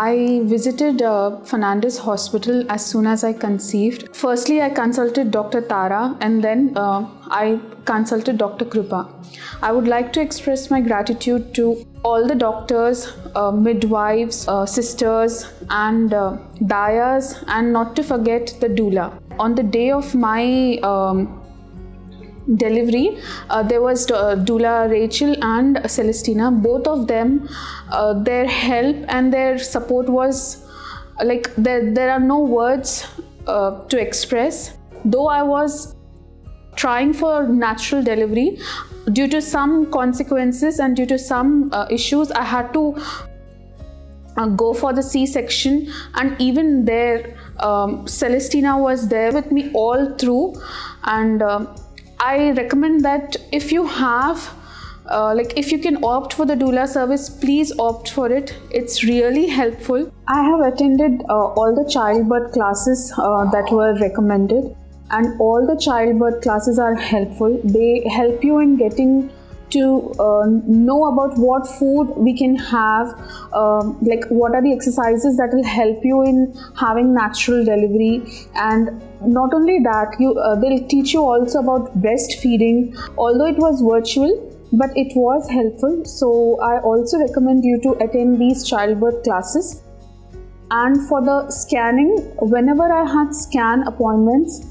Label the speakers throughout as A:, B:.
A: I visited Fernandez Hospital as soon as I conceived. Firstly, I consulted Dr. Tara and then I consulted Dr. Krupa. I would like to express my gratitude to all the doctors, midwives, sisters and dayas, and not to forget the doula. On the day of my delivery, there was Doula Rachel and Celestina. Both of them, their help and their support was like there are no words to express. Though I was trying for natural delivery, due to some consequences and due to some issues, I had to go for the C-section, and even there Celestina was there with me all through. And I recommend that if you have if you can opt for the doula service, please opt for it. It's really helpful. I have attended all the childbirth classes that were recommended, and all the childbirth classes are helpful. They help you in getting to know about what food we can have, what are the exercises that will help you in having natural delivery. And not only that, they'll teach you also about breastfeeding. Although it was virtual, but it was helpful. So I also recommend you to attend these childbirth classes. And for the scanning, whenever I had scan appointments,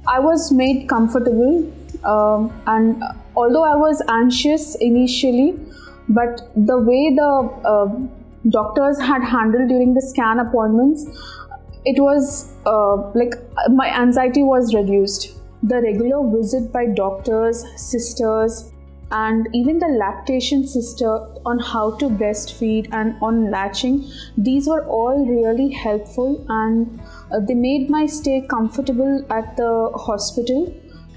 A: I was made comfortable, and although I was anxious initially, but the way the doctors had handled during the scan appointments, it was my anxiety was reduced. The regular visit by doctors, sisters, and even the lactation sister on how to breastfeed and on latching, these were all really helpful, and they made my stay comfortable at the hospital.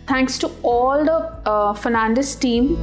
A: Thanks to all the Fernandez team.